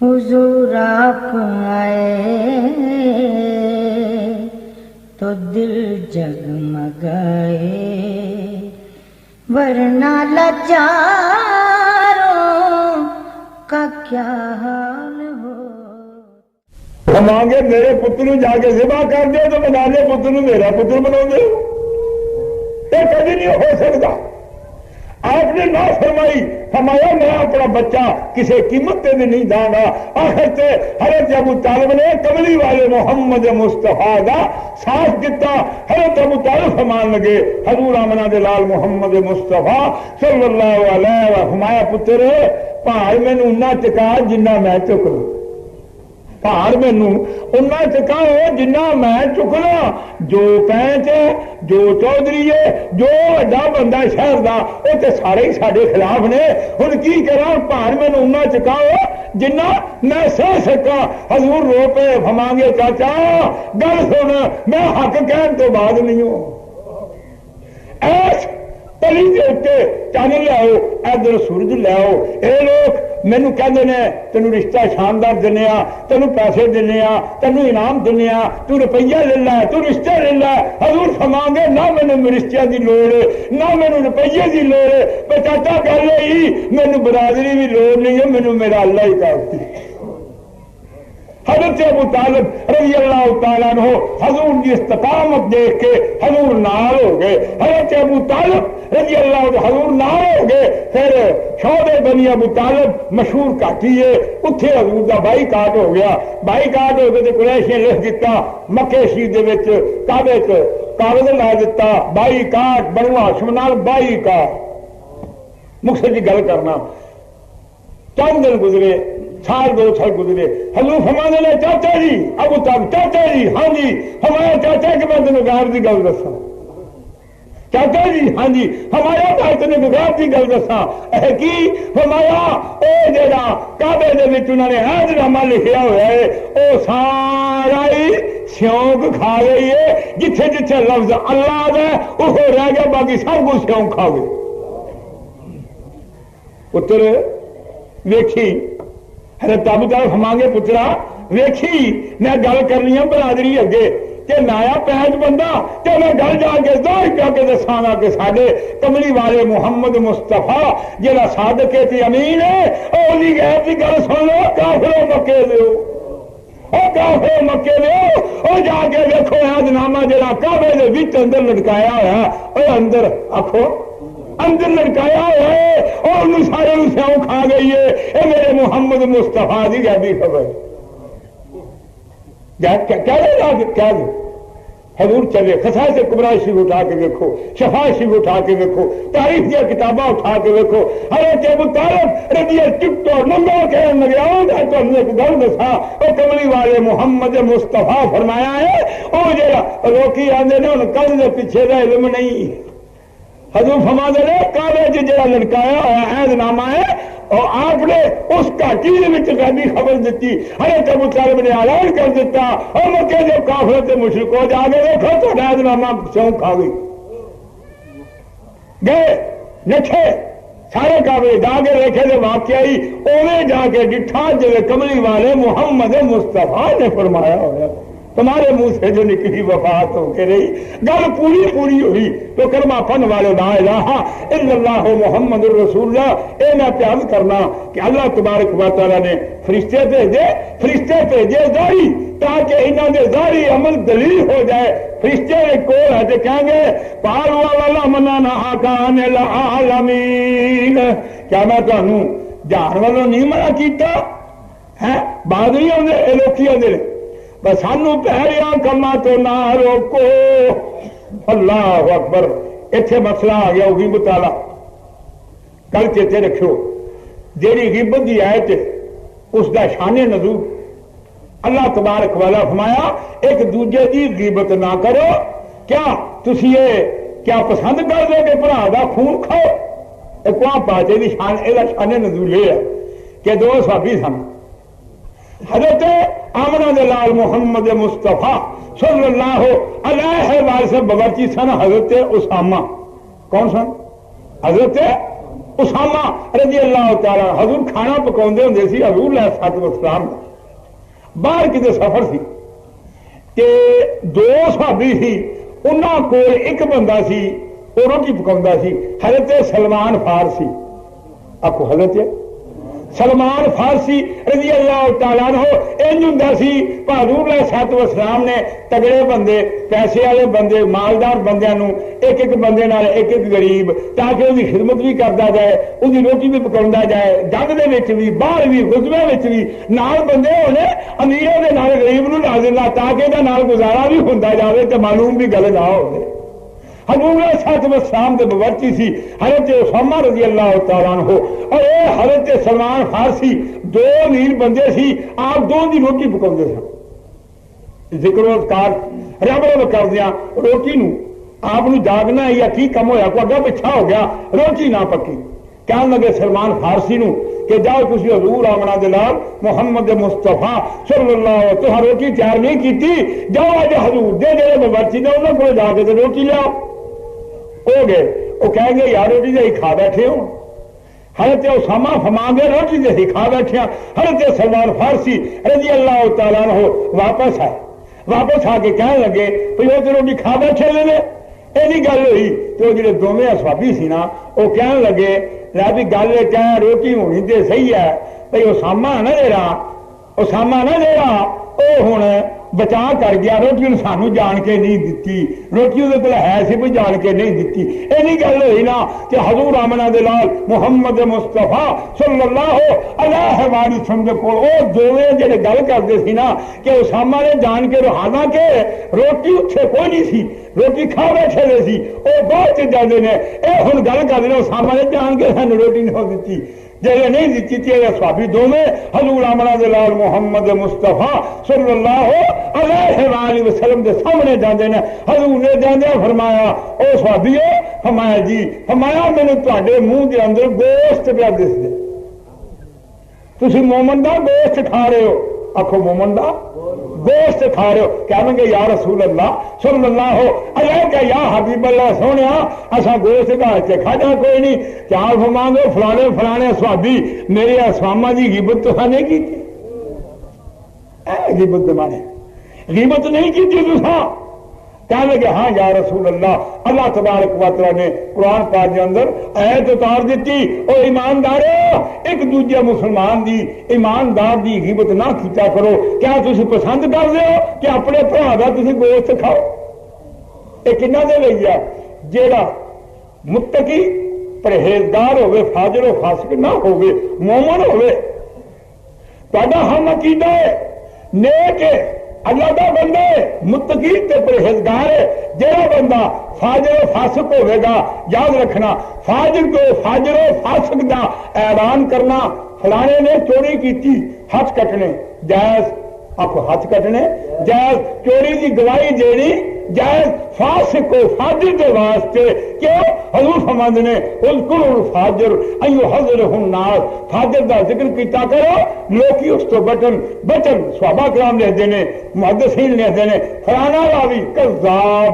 حضور آپ آئے تو دل جگمگائے، ورنہ لاچاروں کا کیا حال ہو۔ ہم آگے میرے پتر جا کے ذبح کر دے تو بنا لے پتر میرا پتر بنا دے، یہ کبھی نہیں ہو سکتا۔ آپ نے نہ فرمائی، فرمایا میں اپنا بچہ کسی قیمت پہ بھی نہیں داں گا۔ آخر سے حضرت ابو طالب نے کملی والے محمد مصطفیٰ کا ساتھ دیتا۔ حضرت ابو طالب فرمان لگے حضور آمنہ دے لال محمد مصطفیٰ صلی اللہ علیہ وسلم، فرمایا پتر پہاڑ مینوں اُنہ چکا جنہ میں چک لوں، پہاڑ مینوں اُنہ چکاؤ جنہ میں چکنا، جو پینچ ہے جو چودھری ہے جو بڑا بندہ شہر دا وہ تے سارے ہی سارے خلاف نے، ہن کی کراں پہاڑ مینوں اُنہ چکاؤ جنہ میں سہ سکا۔ حضور رو پے فرمانگے چاچا گل سن، میں حق کہن تو بعد نہیں ہوں، ایس تلی دے اتے چن لے آؤ ادھر سورج لے آؤ۔ اے لوگ مینوں کہندے نے تینوں رشتہ شاندار دینے آ، تینوں پیسے دینے آ، تینوں انعام دینے آ، تو روپیہ لے لے، تو رشتے لے لے۔ حضور فرمانگے نہ مینوں رشتیاں دی لوڑ ہے نہ مینوں روپیے دی لوڑ ہے، پر چاچا گل ہی مینوں برادری بھی لوڑ نہیں ہے، مینوں میرا اللہ ہی کافی۔ حضرت ابو طالب رضی اللہ تعالیٰ عنہ حضور کی استقامت دیکھ کے حضور نال ہو گئے، حضرت ابو طالب رضی اللہ عنہ حضور نال ہو گئے۔ پھر شعبے بنی ابو طالب مشہور کاٹی ہے، اتھے حضور کا بائی کاٹ ہو گیا، بائی کاٹ ہو گئے تو قریش نے لکھ دیتا مکے شریف دے وچ کعبے تے کاغذ لا دیتا بائی کاٹ بنو ہاشم نال بائی کاٹ۔ مقصد کی گل کرنا، چند دن گزرے، سال دو سال گزرے، حضور فرمانے لے چاچا جی ابو طالب چاچا جی ہاں جی، ہمارا چاچا کہ میں تینوں غیر کی گل دساں، چاچا جی ہاں جی ہمارا بھائی تینوں بغیر کی گل دساں۔ کی فرمایا او جڑا کعبے دے وچ انہوں نے عہد نامہ لکھیا ہوا ہے او سارا ہی سیونک کھا گئی ہے، جتھے جتھے لفظ اللہ دا وہ رہ گیا، باقی سب کچھ سیونک کھا گئے۔ پتر ویکھی حضرت ابو طالب فرمانگے پترا ویکھی میں گل کرنی ہے برادری اگے کہ نایا پہنچ بندہ کہ میں گل جا کے ظاہر کر کے دساں کہ سارے کملی والے محمد مصطفیٰ جہاں صادق تے امین ہے اولی غیر کی گل سن لو، کافرو مکے دیو، او کافرو مکے دیو، او جا کے دیکھو عہد نامہ جہاں کعبے دے وچ اندر لٹکایا ہوا او اندر آکھو اندر لڑکایا ہوا ہے اور انہوں سارے سیاؤں کھا گئی ہے۔ اے میرے محمد مصطفیٰ دی غیبی خبر کیا دے حضور چلے خصائص کبریٰ شریف اٹھا کے دیکھو، شفا شریف اٹھا کے دیکھو، تاریخ دیا کتاباں اٹھا کے دیکھو۔ حضرت ابو طالب رضی ٹک اور ننگا کہنے لگے آؤ تمہیں ایک گل دسا وہ کملی والے محمد مصطفیٰ فرمایا ہے وہ جڑا لوکی آندے نے ان کل دے پیچھے دا علم نہیں۔ حضور فرما دے رہے کعبے جڑا لڑکایا ہوا عہد نامہ ہے اور آپ نے اس گھاٹی غیبی خبر دیتی۔ حضرت ابو طالب نے اعلان کر دیتا اور مکے جو کافر تے مشرکو جا کے دیکھو تو عہد نامہ سیونک کھا گئی، گئے نکھے سارے کعبے جا کے دیکھے تو واقعی اوے جا کے ڈٹھا جب کملی والے محمد مصطفیٰ نے فرمایا ہوا تمہارے منہ سے جو نکلی وفات ہو کے رہی، گل پوری پوری ہوئی تو کلمہ پڑھن والے لا الہ الا اللہ محمد الرسول اللہ۔ اے میں پیار کرنا کہ اللہ تبارک و تعالیٰ نے فرشتے بھیجے ظاہری تاکہ انہوں نے ظاہری عمل دلیل ہو جائے۔ فرشتے کول ہے تو کہیں گے پارو والا منانا آکان العالمین، کیا میں تمہیں جان والوں نہیں منع کیتا ہے؟ بعد نہیں آتے یہ لوگ آتے بس سانو پہریا کما تو نہ روکو۔ اللہ اکبر، اتنے مسئلہ آ گیا وہ غیبت والا، کل چیتے رکھو جیڑی غیبت دی آیت اس دا شان نزول اللہ تبارک والا فرمایا ایک دوجے دی غیبت نہ کرو۔ کیا تسی یہ کیا پسند کر دو کہ بھرا دا خون کھاؤ؟ ایک وہاں پاچے دی شان شان نزول یہ ہے کہ دو صحابی سن، حضرت آمنہ دے لال محمد مصطفیٰ صلی اللہ علیہ وسلم بغرچی سن حضرت اسامہ، کون سن؟ حضرت اسامہ رضی اللہ تعالیٰ حضور کھانا پکاؤندے ہوندے سی حضور علیہ الصلوۃ والسلام باہر کتے سفر سی کہ دو صحابی سی انہاں کول ایک بندہ سی وہ روٹی پکاؤندا سی حضرت سلمان فارسی آکھو حضرت سلمان فارسی رضی اللہ تعالیٰ عنہ انج ہوندا سی حضور علیہ الصلوۃ والسلام نے تگڑے بندے پیسے والے بندے مالدار بندیاں نو ایک ایک بندے نال ایک ایک غریب تاکہ اس کی خدمت بھی کرتا جائے اس کی روٹی بھی پکاؤندا جائے جنگ دے وچ بھی باہر بھی غزوے وچ بھی نال بندے ہونے امیروں دے نال غریب نو لا دینا تاکہ دا نال گزارا بھی ہوندا جاوے تے معلوم بھی گل نہ ہوے حضور علیہ الصلوۃ والسلام کے باورچی سی حضرت اسامہ رضی اللہ تعالیٰ عنہ اور اے حضرت سلمان فارسی دو امیر بندے سی آپ دو دی روٹی پکاؤندے سن ذکر و اذکار رب رب کردیاں روٹی نو آپ نو جاگنا یا کی کم ہویا کو اگا پچھا ہو گیا روٹی نہ پکی کہنے لگے سلمان فارسی نو کہ جاؤ تسی حضور آمنا دلال محمد مصطفیٰ صلی اللہ علیہ وسلم تو روٹی تیار نہیں کیتی جاؤ آج حضور دے دے باورچی نے انہوں کو جا کے روٹی لیاؤ ہو گئے وہ کہیں گے یار روٹی دے کھا بیٹھے ہو حضرت اسامہ فرمائیں گے روٹی دے کھا بیٹھے ہیں حضرت سلمان فارسی رضی اللہ تعالیٰ عنہ واپس آ کے کہنے لگے بھئی وہ تو روٹی کھا بیٹھے لے یہ گل ہوئی تو جڑے دونوں اسبابی سی نا وہ کہنے لگے لا بھی گل کہہ روٹی ہونی تے صحیح ہے بھئی اسامہ نہ دے رہا وہ ہوں بچا کر گیا روٹی سانو جان کے نہیں دیتی روٹی وہ ہے سی بھی جان کے نہیں دیتی یہ گل ہوئی نا کہ حضور آمنا دلال محمد مصطفیٰ صلی اللہ علیہ وسلم کو وہ دونوں جڑے گل کرتے سی نا کہ اسامہ نے جان کے روحانہ کے روٹی اتنے کوئی نہیں سی روٹی کھا بیٹھے لے سی وہ بہت چیزیں نے یہ ہوں گل کرتے ہیں اسامہ نے جان کے سانو روٹی نہیں دیتی جیسے نہیں دیتی تھی صحابی دونوں حضور آمنا دلال محمد مصطفیٰ صلی اللہ علیہ وآلہ وسلم دے سامنے جاندے نے حضور نے جاندے فرمایا او صحابیو فرمایا جی فرمایا میں نے تواڈے منہ دے اندر گوشت پیا دس دے تسی مومن دا گوشت کھا رہے ہو آکھو مومن دا گوشت کھا رہے ہو کہیں گے یا رسول اللہ صلی اللہ علیہ کہ یا حبیب اللہ سونے اسا گوشت گھر کے کھانا کوئی نہیں کیا فرماؤ گے فلانے صحابی میرے اسامہ دی غیبت تو نہیں کی تھی غیبت مانے غیبت نہیں کی تھی تسا کہنے لگے ہاں یا رسول اللہ اللہ تبارک و تعالی نے قرآن پاک کے اندر آیت اتار دیتی او ایماندارو ایک دوجے مسلمان دی ایماندار دی غیبت نہ کیتا کرو کیا تسی پسند کر دے ہو کہ اپنے بھرا دا تسی گوشت کھاؤ یہ کنا دے لئی ہے جیڑا متقی پرہیزگار ہوئے فاجر و فاسق نہ ہوئے مومن ہوئے تہاڈا ہم عقیدہ ہے نیک ہے اللہ دا بندہ متقی تے پرہیزگار ہے جہاں بندہ فاجر و فاسق ہوئے گا یاد رکھنا فاجر کو فاجر و فاسق دا اعلان کرنا فلانے نے چوری کی ہاتھ کٹنے جائز آپ ہاتھ کٹنے جائز چوری کی گواہی دینی جائز فاسق کو فاجر کے واسطے کیوں حضور فرماندے نے اذکر الفاجر ایو حضرہ الناس فاجر دا ذکر کیتا کرو لوکی اس تو بچن صحابہ کرام لکھتے ہیں محدثین لکھتے ہیں فلانا راوی کذاب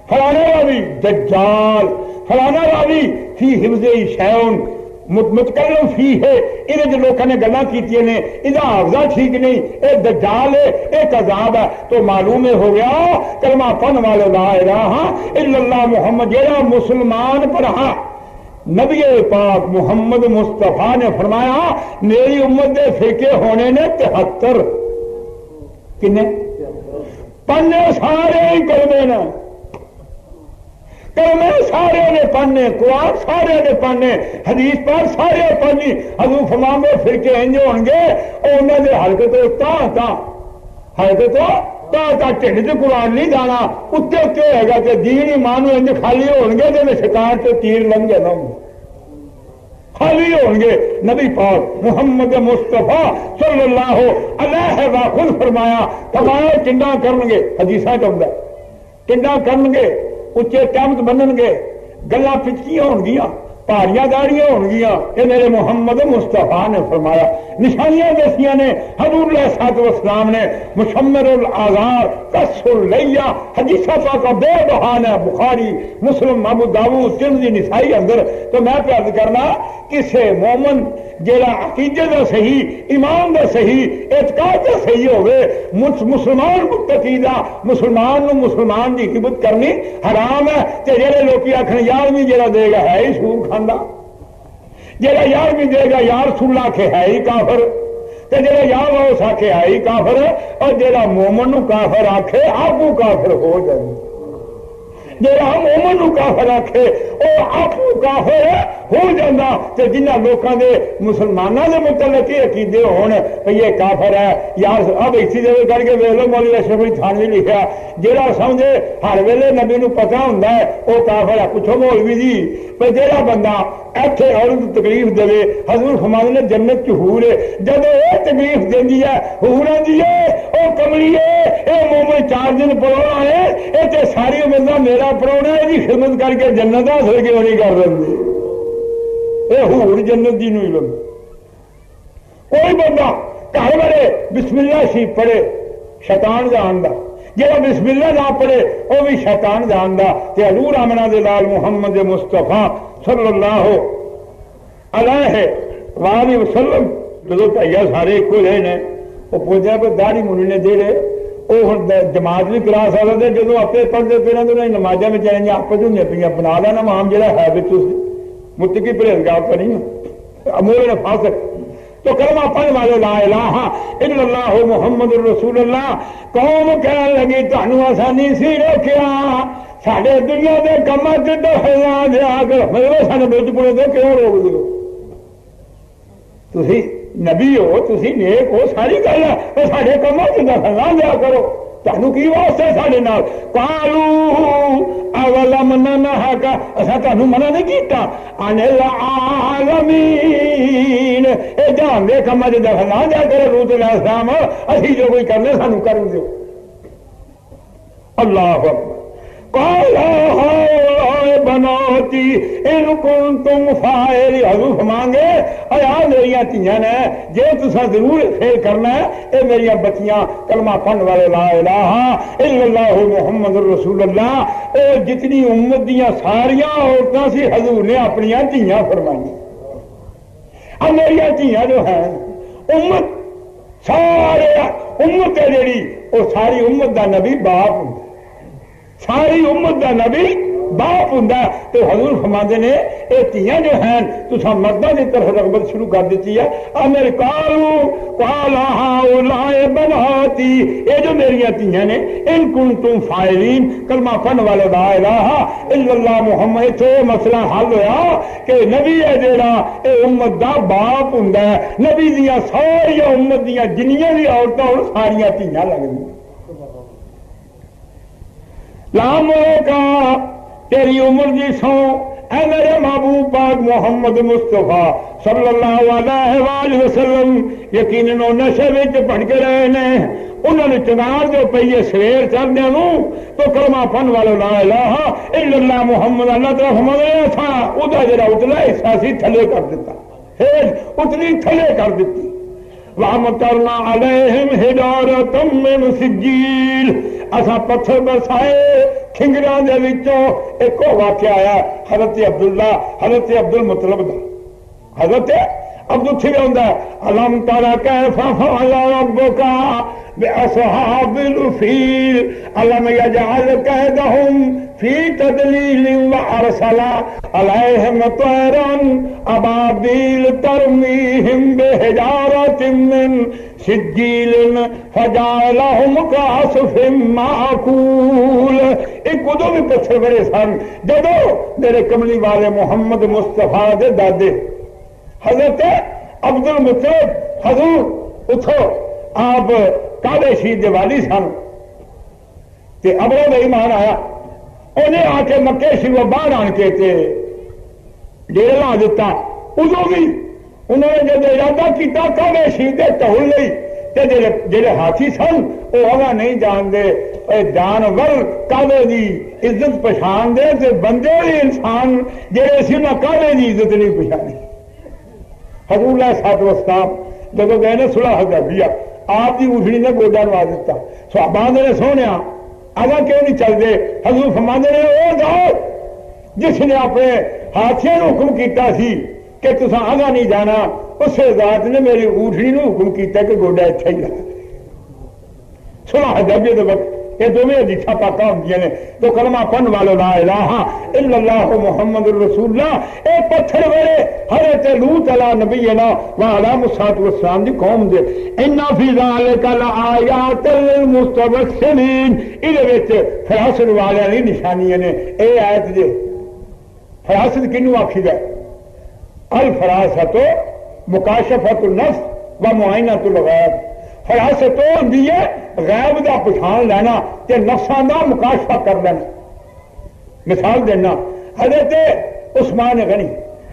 فلانا راوی دجال فلانا راوی فی حفظ شیون متکلم فی ہے انہیں جو لوگوں نے گلاں کیتی نے ادا حافظہ ٹھیک نہیں اے دجال ہے اے کذاب ہے تو معلوم ہو گیا کلمہ پڑھنے والے لا الہ الا اللہ محمد جیڑا مسلمان پڑھا نبی پاک محمد مصطفیٰ نے فرمایا میری امت دے فرقے ہونے نے 73 کنے پڑھنے سارے ہی کلمے نے کلمے سارے نے پڑھنے قرآن سارے نے پڑھنے حدیث پر سارے پڑھنی حضور فرماؤں گے فرقے انج ہون گے انہوں نے حلقے تو حلقے تو ٹھنڈ سے قرآن نہیں جانا اتنے اتنے ہوئے گا کہ دین ایمان انج خالی ہون گے تو شکار سے تیر لنگ جانا خالی ہون گے نبی پاک محمد مصطفیٰ صلی اللہ علیہ وسلم فرمایا فرمایا ٹنڈا کرن گے حدیثاں چاہتا ٹنڈا کرن گے اچے ٹمت بنن گے گلا پچکیاں ہون گیا پہاڑیاں داڑیاں ہون گیاں، یہ میرے محمد مصطفیٰ نے فرمایا۔ نشانیاں دسیاں نے حضور علیہ السلام نے، مشمر الاذار کس اللیہ، حدیثہ پاک بے بہان ہے، بخاری مسلم ابو داؤد ترمذی نسائی اندر۔ تو میں پیار کرنا کسے مومن جیڑا عقیدے دا صحیح، ایمان دا صحیح، اعتقاد دا صحیح ہوئے، مسلمان متقی دا مسلمان نو مسلمان دی خدمت کرنی حرام ہے۔ تے جڑے لوکی آکھن یار بھی جیڑا دے گا ہے ہی سور کھاندا، جیڑا یار بھی دے گا یار سلا کے ہے ہی کافر، تے جیڑا یار واؤس آکھے ہے ہی کافر، اور جیڑا مومن نو کافر آکھے آپو کافر ہو جائے۔ جیڑا مومن نو کافر آکھے او آپو کافر ہو جانا۔ تے جنہ لوکاں دے مسلماناں دے متعلق یہ عقیدے ہون کہ یہ کافر ہے یار، اب اسی جگہ کر کے ویلو مولوی اشرف علی تھانوی لکھا، جیڑا سمجھے ہر ویلے نبی نو پتہ ہوندا ہے او کافر ہے۔ پوچھو مولوی جی پر جیڑا بندہ ایتھے عورت تکلیف دے، حضور فرماندے نے جنت چ حور ہے، جدو یہ تکلیف دیندی ہے حور آندی ہے او کملی ہے، اے مومن 4 دن پرونا ہے، اے تے ساری عمر میرا پرونا ہے، دی خدمت کر کے جنت حاصل کیوں نہیں کر رہے؟ اے حور جنت دی نہیں لگ۔ کوئی بندہ گھر بڑے بسم اللہ شریف پڑھے شیطان جاندا، جہاں بسم اللہ نہ پڑھے وہ بھی شیطان جاندا۔ تے حضور آمنہ دے لال محمد مصطفیٰ صلی اللہ علیہ وآلہ وسلم جدو تھیا سارے ایک رہے نے، وہ پوچھا کہ داڑھی منی نے دے رہے وہ ہوں جماعت بھی کرا سکتے، جدو آپ پڑھتے پہ تو نمازاں میں چلیں آپس ہوں پہ بنا لینا مام جہاں ہے متقی پرہیزگار تو نہیں امور نے فاسق۔ تو کلمہ پڑھ والے لا الہ الا اللہ محمد الرسول اللہ، قوم کہنے لگی تانوں آسانی سی روکیا ساڈے دنیا دے کماں تے دخلا دیا کر، مطلب ساڈے بچ پڑے تو کیوں روک دیو؟ تسی نبی ہو، تسی نیک ہو، ساری گل ہے، پر ساڈے کماں تے دخل نہ دیا کرو، تانوں کی واسطے ساڈے نال؟ قالوا اولم ننہک، اساں تانوں منع نہیں کیتا ان العالمین، اے جان دے کماں تے دخل نہ دیا کرو لوط علیہ السلام، اسی جو کوئی کرنے سانوں کرن دیو۔ اللہ اکبر۔ قال ہؤلاء بناتی ان کنتم فاعلین، حضور فرمانگے اے آ میریاں تیاں نے، جے تساں ضرور خیر کرنا ہے اے میریاں بچیاں کلمہ پڑھن والے لا الہ الا اللہ محمد رسول اللہ، اے جتنی امت دیاں ساریاں عورتاں سی حضور نے اپنیاں تیاں فرمائیں۔ اب میریاں تیاں جو ہیں امت سارے امت ہے جیڑی وہ ساری امت دا نبی باپ ہوں، ساری امت دا نبی باپ ہوں۔ تو حضور فرماندے نے اے تیاں جو ہیں تساں مرداں دی طرف رغبت شروع کر دیتی ہے۔ امر قال ہؤلاء بناتی، اے جو میریاں تیاں نے ان کنتم فاعلین، کلمہ پڑھن والے لا الہ الا اللہ محمد، تو مسئلہ حل ہویا کہ نبی ہے جیڑا اے امت دا باپ ہوں، نبی دیاں ساری امت دیاں جنیاں بھی عورتاں ہن ساریاں تیاں لگدیاں۔ لام کا تیری عمر جی سو اے میرے محبوب پاک محمد مصطفیٰ صلی اللہ علیہ وآلہ وسلم، یقیناً نشے وچ پڑھ کے رہے نے، انہوں نے چنار جو پہیے سویر چڑھنے تو کلمہ پڑھن والے لا الہ الا اللہ محمد، اللہ تعالیٰ فرمایا تھا ادا جڑا اتلا حصہ سی تھلے کر دیتا، اتنی تھلے کر دیتی۔ وَأَمْطَرْنَا عَلَيْهِمْ حِجَارَةً مِّن سِجِّيلٍ، اساں پتھر برسائے کھنگراں دے وچوں۔ ایک واقعہ آیا حضرت عبداللہ حضرت عبد المطلب دا، حضرت عبد اتھے ہوندا ہے الم تر کیف فعل ربک بأصحاب الفیل الم یجعل کیدہم فی تدلیل وارسل علیہم طیرا ابابیل ترمیہم بحجارۃ من سجیل فجعلہم کعصف مأکول۔ ایک ادو بھی پتھر بڑے سن جدو میرے کملی والے محمد مصطفیٰ دے دادے حضرت عبد المطلب حضور اتھو آپ کعبے شریف دے والی سن، تے ابرو دا ایمان آیا، انہیں آ کے مکے شریف باہر آن کے ڈیرے لا دیتا۔ ادو بھی انہوں نے جب ارادہ کیتا کعبے شریف دے ٹہل لئی، تے جڑے ہاتھی سن وہ ہوا نہیں جان دے، جانور کعبے دی عزت پچھان دے تے بندے بھی انسان جڑے سی نہ کعبے دی عزت نہیں پچھانی. حضور علیہ الصلوۃ والسلام جب گئے نا صلح حدیبیہ آپ کی اونٹنی نے گوڈا نوا دیتا. صحابہ نے سونے اگا کیوں نہیں چلتے؟ حضور فرماندے نے وہ ذات جس نے اپنے ہاتھیوں کو حکم کیتا سی کہ تساں اگا نہیں جانا، اس ذات نے میری اونٹنی نو حکم کیتا کہ گوڈا اتھے ہی رکھ. صلح حدیبیہ دے وقت یہ دونوں حدیثاں پاکاں ہوندیاں نے تو کلمہ پڑھن والے لا الہ الا اللہ محمد رسول اللہ اے پتھر ویلے حضرت لوط علیہ نبینا وآلہ والسلام دی قوم دے ان فی ذالک لآیات للمستبشرین اے وچ فراست والے دی نشانیاں نے. اے آیت دے فراست کینو آکھی ہے؟ الفراست مکاشفۃ النفس و معائنۃ الغیب. فراست ہوندی ہے غیب دا پچھان لینا تے نفساں دا مکاشفہ کر لینا. مثال دینا حضرت عثمان غنی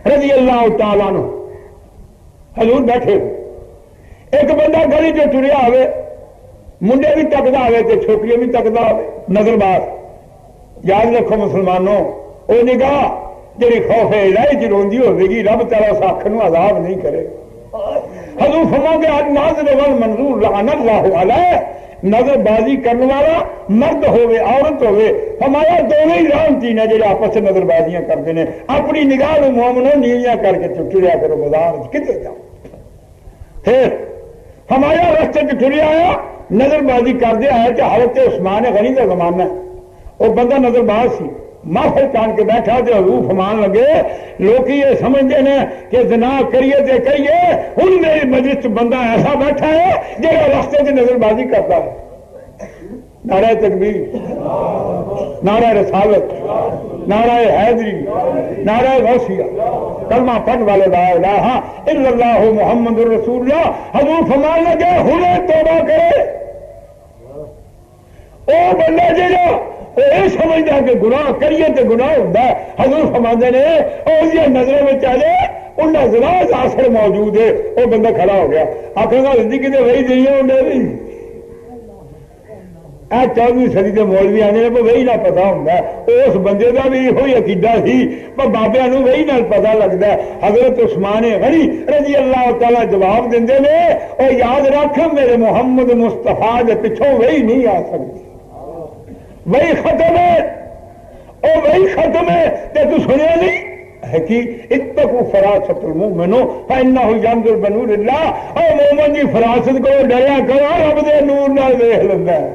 رضی اللہ تعالیٰ عنہ حضور بیٹھے ایک بندہ گلی جو ٹریا ہوئے منڈے بھی تکدا ہوئے تے چھوکریاں بھی تکدا ہوئے نظر باز. یاد رکھو مسلمانوں وہ نگاہ جی خوف الہی چ روندی ہوے گی رب تعالیٰ اس اکھ نو عذاب نہیں کرے. حضور فرماؤ گے ناظر والمنظور لعن اللہ علیہ. نظر بازی کرنے والا مرد ہوئے عورت ہوئے ہمارا دونوں ہی لعنتی نے جڑے آپس سے نظر بازیاں کرتے ہیں. اپنی نگاہ نو مومنو نیویاں کر کے ٹریا کرو بازار کتنے جاؤ. پھر ہمارا رستے چ ٹریا آیا نظر بازی کرتے آیا کہ حضرت عثمان غنی کا زمانہ ہے. وہ بندہ نظر باز سی محفل چان کے بیٹھا تے حضور فرمان لگے لوگ یہ سمجھتے ہیں کہ زنا کریے تے کریے ہن میری مجلس بندہ ایسا بیٹھا ہے جہاں راستے سے نظر بازی کرتا ہے. نعرہ تکبیر، نعرہ رسالت، نعرہ حیدری، نعرہ غوثیہ، کلمہ پڑھن والے لا الہ الا اللہ محمد رسول اللہ. حضور فرمان لگے ہنے توبہ کرے. او بندہ جہاں وہ یہ سمجھتا کہ گناہ کریے تو گناہ ہوتا ہے. حضور فرماندے نے اور نظروں میں چلے ان ذرا اثر موجود ہے. وہ بندہ کھڑا ہو گیا آخر گا زندگی کتنے وہی دئی انہیں بھی 14ویں صدی کے مولوی آنے وہی نہ پتا ہوتا ہے. اس بندے کا بھی یہ عقیدہ سی پر بابیا وہی نہ پتا لگتا ہے. حضرت عثمان غنی رضی اللہ تعالیٰ جواب دے اور یاد رکھ میرے محمد مصطفیٰ کے پچھوں وہی نہیں آ سکتی. وہی ختم ہے اور وہی ختم ہے تے تو سنیا نہیں ہے کہ اتقوا فراست المؤمن فانہ ینظر بنور اللہ. اور مومن کی فراست کو ڈریا کرو رب دے نور نال دیکھ لیندا ہے.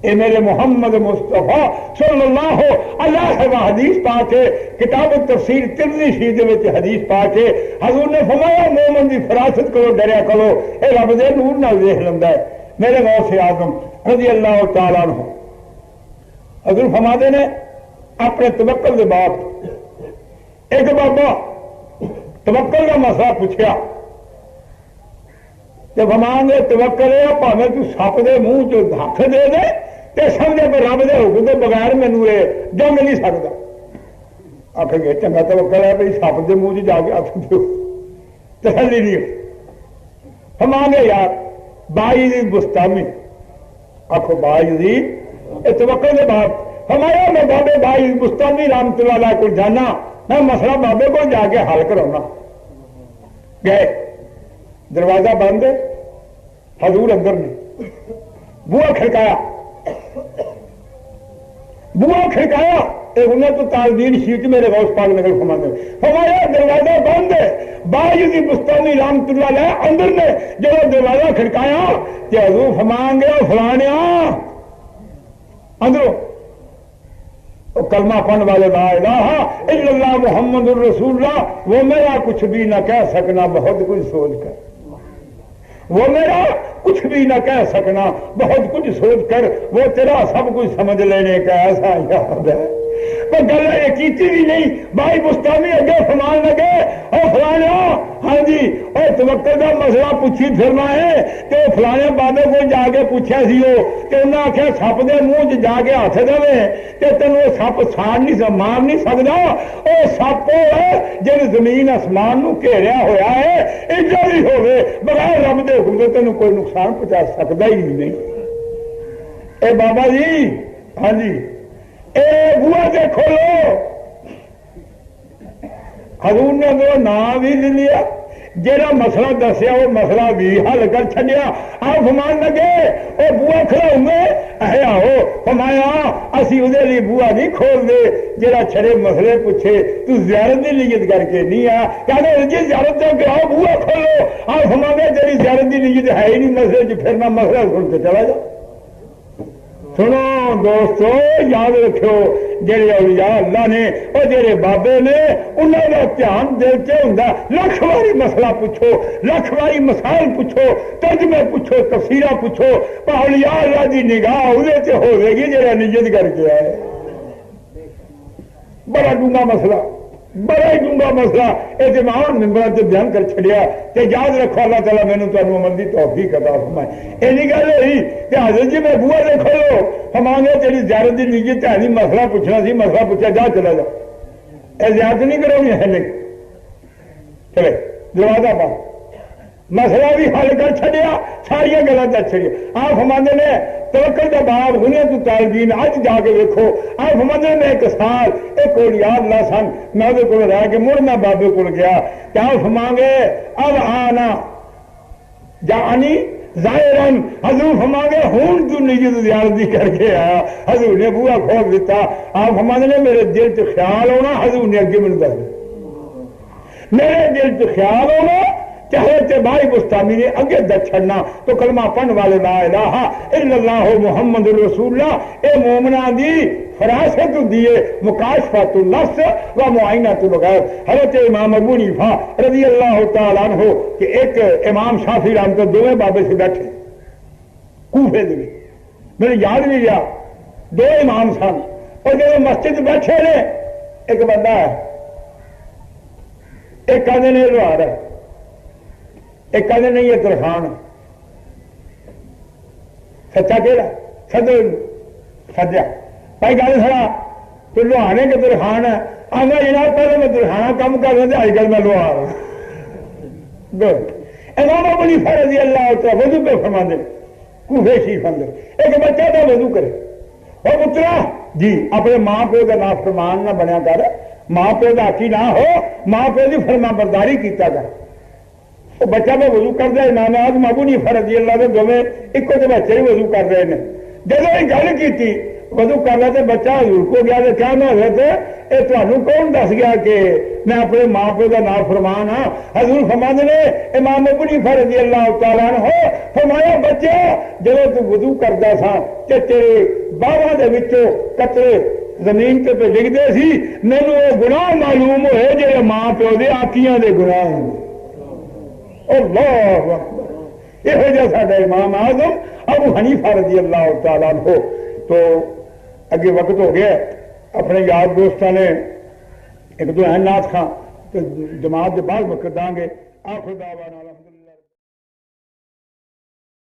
اے میرے محمد مصطفیٰ صلی اللہ علیہ و حدیث پاک ہے کتاب التفسیر ترمذی شریف دے وچ حدیث پاک ہے حضور نے فرمایا مومن کی فراست کو ڈریا کرو اے رب دے نور نال دیکھ لیندا ہے. میرے غوث اعظم رضی اللہ تعالیٰ عنہ حضور فرماتے نے اپنے توکل کے بعد ایک بابا توکل کا مسئلہ پوچھا جب فرمان دے توکل ہے پاویں تو سپ دے منہ چ ہاتھ دے دے تے سمجھے کہ رب دے حکم تو بغیر مینوں یہ جنگ نہیں سکتا. آخر گے چنگا توکل ہے بھائی سپ دے منہ چ جا کے ہاتھ دو تسلی نہیں. فرمان دے یار بائی بستانی آخو بائی توکل کے بعد ہمارا میں بابے بھائی بستانی رحمت اللہ علیہ کو جانا میں مسئلہ بابے کو جا کے حل کرانا. گئے دروازہ بند حضور اندر نے بوا کھڑکایا انہیں تو تاجدین شیٹ میرے غوث پاک نگر فرمایا دروازہ بند بائی کی بستانی رحمت اللہ علیہ اندر نے جب دروازہ کھڑکایا کہ حضور فرمان گیا فلانیا اندروں کلمہ پڑھنے والے لا الہ الا اللہ محمد الرسول اللہ وہ میرا کچھ بھی نہ کہہ سکنا بہت کچھ سوچ کر. وہ میرا کچھ بھی نہ کہہ سکنا بہت کچھ سوچ کر وہ تیرا سب کچھ سمجھ لینے کا ایسا یاد ہے. پر گل یہ کیتی بھی نہیں. بھائی بستانی اگے فرمان لگے اور فلانا ہاں جی اور توکل کا مسئلہ پوچھی پھرنا ہے کہ فلانے بابے کو جا کے پوچھا سی وہ کہ انہیں آخیا سپ دے منہ چ جا کے ہاتھ دے کہ تینوں وہ سپ ساڑ نہیں مار نہیں سکتا. وہ سپ ہے جن زمین آسمان نو گھیریا ہوا ہے ایجا بھی ہوے بغیر رب دے حکم دے تینوں کوئی نقصان پہنچا سکتا ہی نہیں. اے بابا جی ہاں جی اے بوا سے کھولو. حضور نے وہ نام بھی لے لیا جہاں مسئلہ دسیا وہ مسئلہ بھی حل کر چڈیا. آپ فرمان لگے وہ بوا کھڑا آؤ فرمایا اسی وہ بوا نہیں کھول دے جہاں چھڑے مسئلے پوچھے تو زیارت کی نیت کر کے نہیں آ کہ جی زیارت تو کراؤ بوا کھولو. آپ فرمانے تیری زیارت کی نیت ہے ہی نہیں مسئلے چ پھر میں مسئلہ سن کے چلا جا. سنو دوستو یاد رکھو جڑے اولیاء اللہ نے اور جڑے بابے نے انہوں کا دھیان دل کے ہوں لکھ واری مسئلہ پوچھو لکھ واری مسائل پوچھو ترجمے پوچھو تفسیرہ پوچھو پر اولیاء اللہ کی نگاہ وہ ہوئے گی جڑا نیت کر کے آئے. بڑا ڈونگا مسئلہ بڑا ہی ڈونگا مسئلہ یہ تمام ممبروں سے بیان کر چڑیا. یاد رکھو اللہ تعالیٰ میں نے تمہیں عمل کی توفیق عطا فرمائے. یہ گل ہوئی کہ حضرت جی میں بوا دیکھو لو ہمارے تیری زیارت کی نیت ہے نہیں مسئلہ پوچھنا سی مسئلہ پوچھا جا چلا جا. یہ زیارت نہیں کرو گی ہے نہیں چلے دروازہ پا مسئلہ بھی حل کر چڑیا ساریا گلیں کر چڑیا. آپ فرماندے نے توکل کا باب ہنے تو طالبین اج جا کے دیکھو. آپ فرماندے میں ایک سال ایک اولیاء اللہ سن میں وہ کو رہ کے مڑ میں بابے کو گیا کہ آپ فرمان گے اب آنا جانی ظاہرن حضور فرمان گے ہوں تو نیت زیارتی کر کے آیا. حضور نے بوا کھول دیتا. آپ فرماندے نے میرے دل چ خیال ہونا حضور نے اگے مل دس میرے دل چ خیال ہونا چاہے تے بھائی مستامی نے اگے دس چھڑنا تو کلمہ پڑھن والے لا الہ الا اللہ محمد رسول اللہ اے مومناں دی فراست دیے مکاشفۃ النفس و معائنۃ الغیب. حضرت امام ابو حنیفہ رضی اللہ تعالیٰ عنہ کہ ایک امام شافعی رحمۃ اللہ دونوں بابے سے بیٹھے کوفے دے میرے یاد نہیں گیا دو امام سن اور جب مسجد بیٹھے نے ایک بندہ ہے ایک کہتے نے لوہار ہے ایک کہتے نہیں یہ ترخان سچا کہڑا سدو سجا بھائی گل سنا تو لوہانے کے ترخان ہے آگا جناب پہلے میں ترخانہ کام کر رہا تھا آج کل میں لوہار امام ابو حنیفہ رضی اللہ تعالیٰ وضو پہ فرما دے کوفے شریف اندر ایک بچہ تھا وضو کرے اور پترا جی اپنے ماں پیو کا نافرمان نہ بنیا کر ماں پیو کا حقی نہ ہو ماں پیو کی فرما برداری کیتا کر. وہ بچہ میں وضو کر دیا امام اعظم ابو حنیفہ رضی اللہ کے دونوں ایک تو بچے ہی وضو کر رہے ہیں. جب یہ گل کی وضو کر رہا تو بچہ حضور کو گیا تو کیا نہ حضرت یہ تمہیں کون دس گیا کہ میں اپنے ماں پیو کا نافرمان ہاں. حضور فرماندے نے امام ابو حنیفہ رضی اللہ تعالیٰ عنہ فرمایا بچہ جب تو وضو کرتا سا کہ تیرے باواں دے وچوں قطرے زمین تے پہ ڈگتے سی مینوں وہ گناہ معلوم ہوئے جڑے ماں پیو دے آقیاں دے گناہ ہیں. اللہ اکبر یہ جا ساڈا امام اعظم ابو حنیفہ رضی اللہ تعالیٰ عنہ. تو اگے وقت ہو گیا اپنے یار دوستوں نے ایک دو نعت خاں تو جماعت کے بعد وقت دیں گے. آخر دعوانا